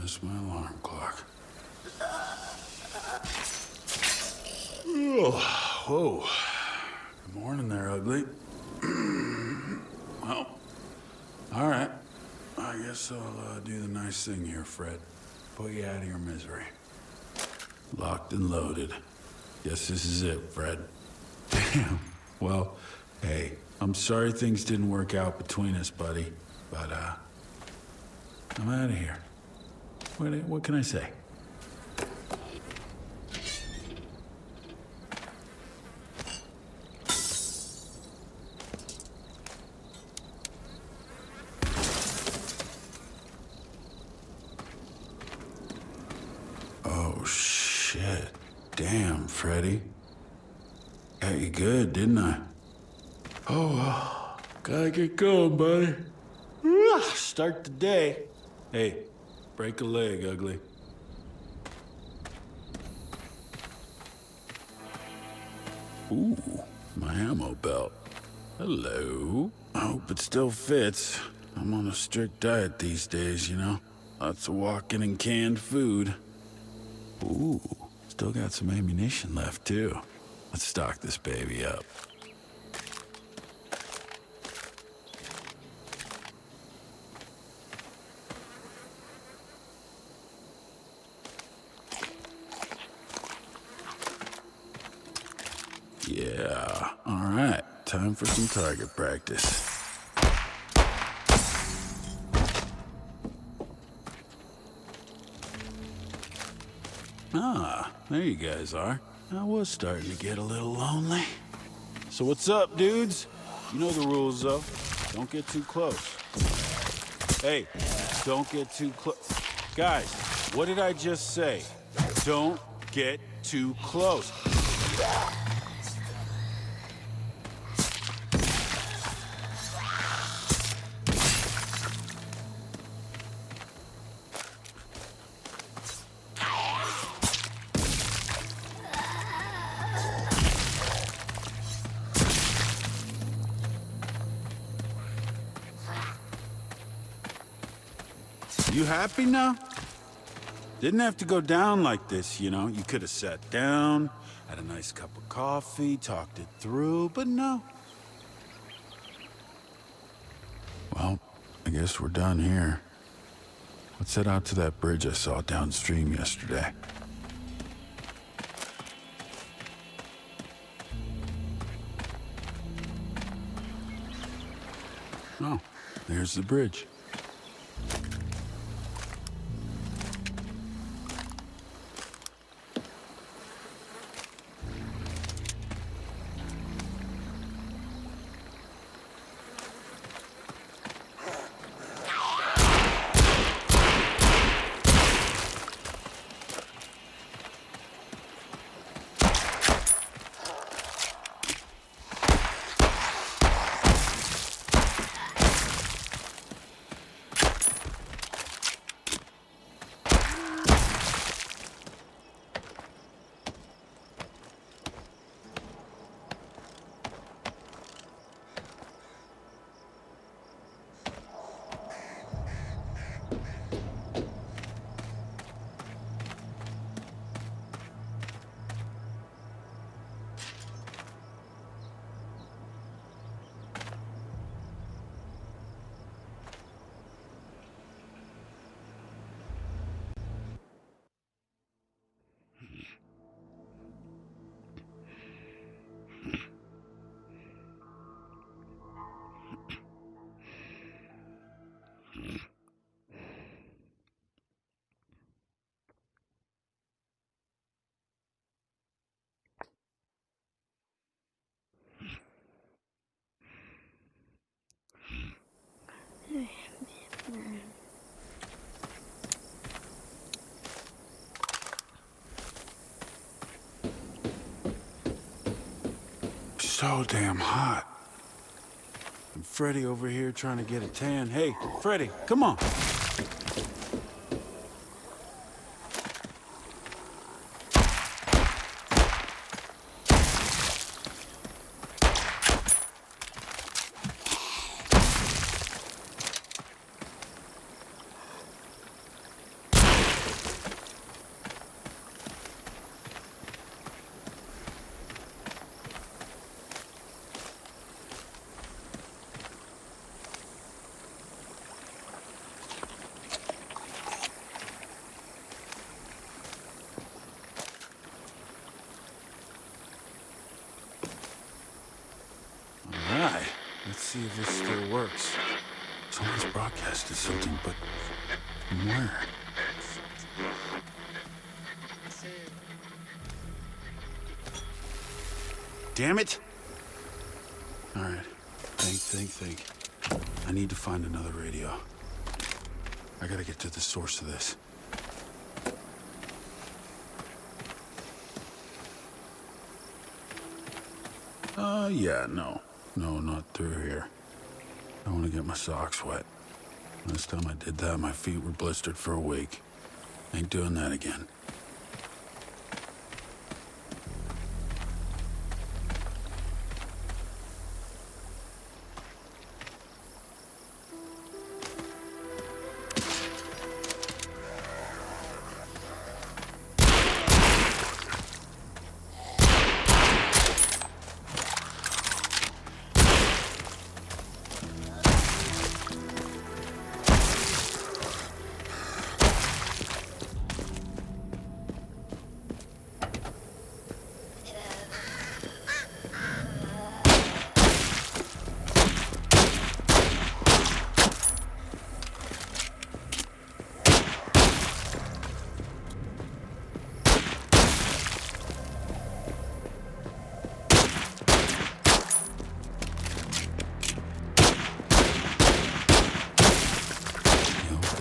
missed my alarm clock. Oh, whoa. Good morning there, ugly. Well, all right. I guess I'll do the nice thing here, Fred. Put you out of your misery. Locked and loaded. Guess this is it, Fred. Damn. Well, hey, I'm sorry things didn't work out between us, buddy. But, I'm out of here. What can I say? Oh, shit. Damn, Freddy. Got you good, didn't I? Oh, well. Gotta get going, buddy. Start the day. Hey, break a leg, ugly. Ooh, my ammo belt. Hello. I hope it still fits. I'm on a strict diet these days, you know? Lots of walking and canned food. Ooh, still got some ammunition left, too. Let's stock this baby up. Yeah, all right. Time for some target practice. Ah, there you guys are. I was starting to get a little lonely. So what's up, dudes? You know the rules, though. Don't get too close. Hey, don't get too close. Guys, what did I just say? Don't get too close. You happy now? Didn't have to go down like this, you know? You could have sat down, had a nice cup of coffee, talked it through, but no. Well, I guess we're done here. Let's head out to that bridge I saw downstream yesterday. Oh, there's the bridge. So damn hot. And Freddy over here trying to get a tan. Hey, Freddy, come on. Let's see if this still works. Someone's broadcasted something, but from where? Damn it! All right, think. I need to find another radio. I gotta get to the source of this. Yeah, no, not through here. I want to get my socks wet. Last time I did that, my feet were blistered for a week. Ain't doing that again.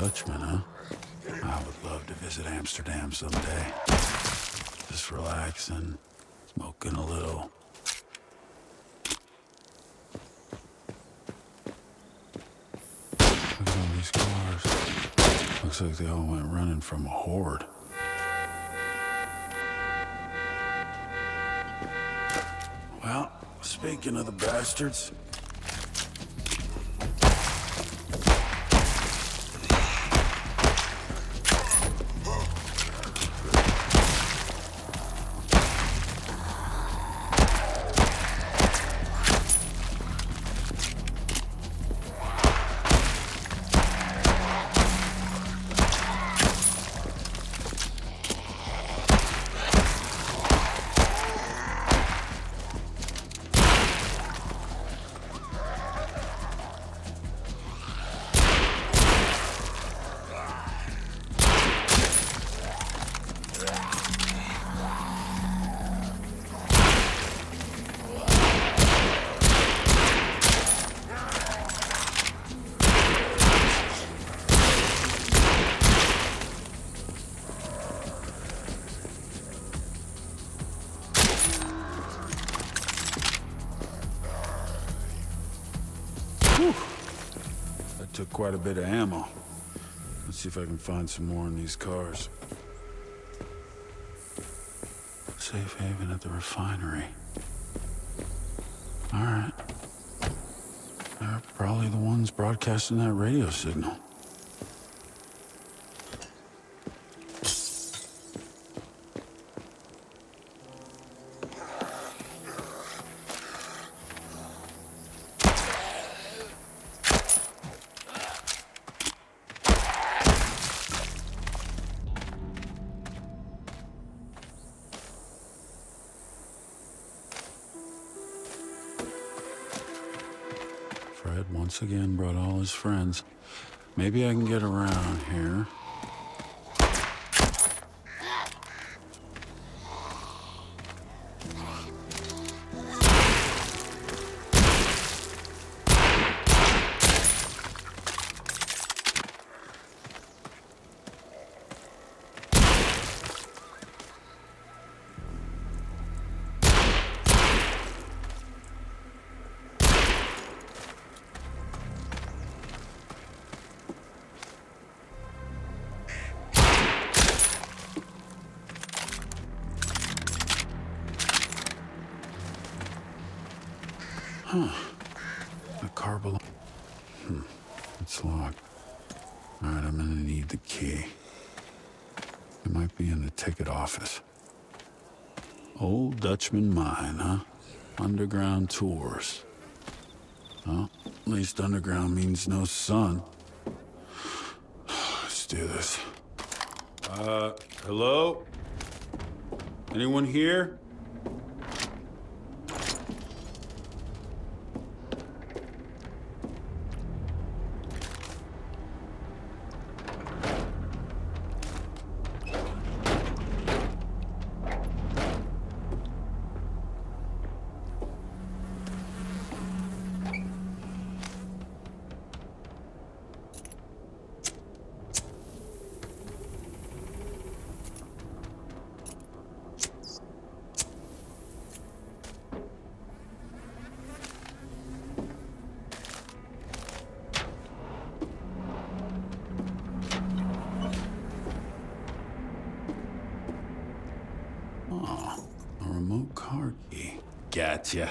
Dutchman, huh? I would love to visit Amsterdam someday. Just relaxing, smoking a little. Look at all these cars. Looks like they all went running from a horde. Well, speaking of the bastards, took quite a bit of ammo. Let's see if I can find some more in these cars. Safe haven at the refinery. All right. They're probably the ones broadcasting that radio signal. Fred once again brought all his friends. Maybe I can get around here. Huh. The car below. It's locked. All right, I'm gonna need the key. It might be in the ticket office. Old Dutchman mine, huh? Underground tours. Well, at least underground means no sun. Let's do this. Hello? Anyone here? Gotcha.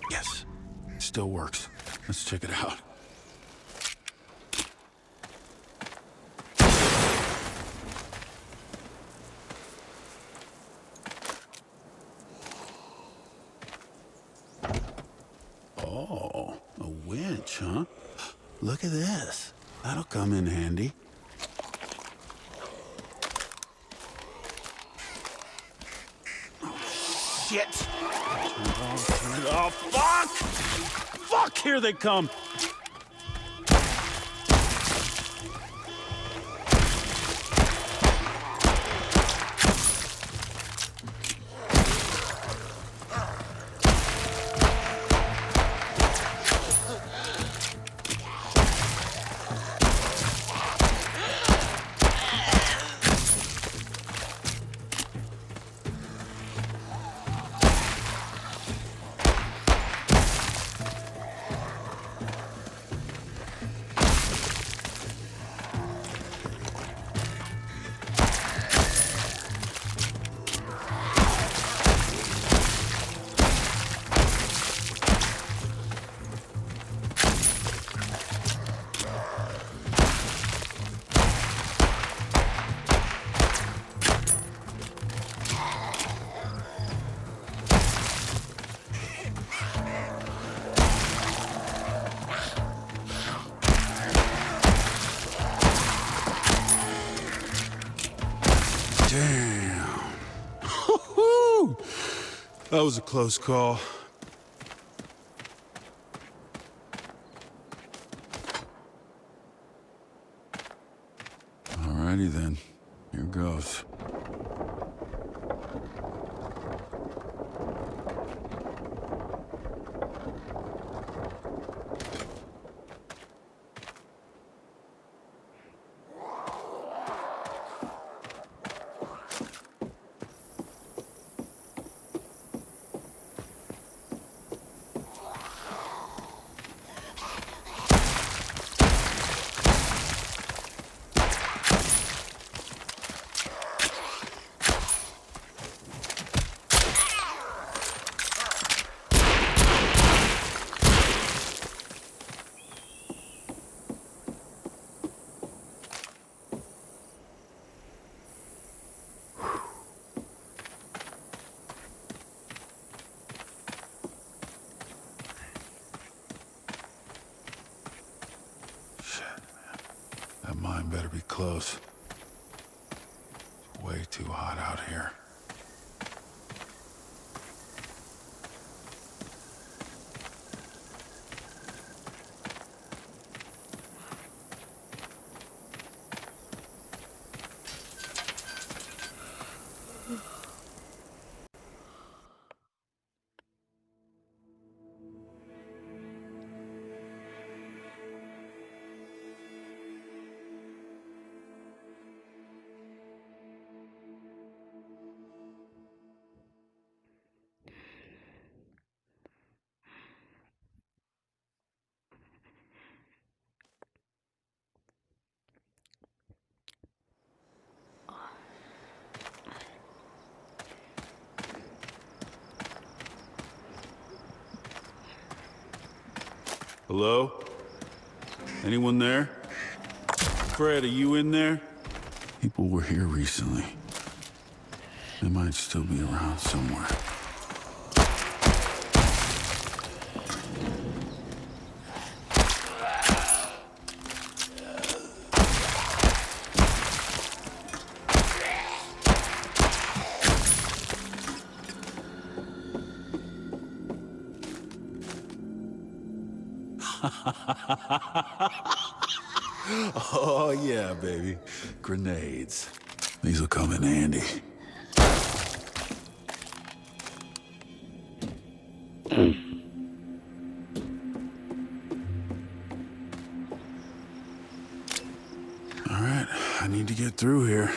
Yes, still works. Let's check it out. Oh, a winch, huh? Look at this. That'll come in handy. Oh, shit! Turn it off, turn it off. Fuck! Fuck, here they come! Damn. That was a close call. Alrighty then. Here goes. That mine better be close. It's way too hot out here. Hello? Anyone there? Fred, are you in there? People were here recently. They might still be around somewhere. Oh, yeah, baby. Grenades. These'll come in handy. All right, I need to get through here.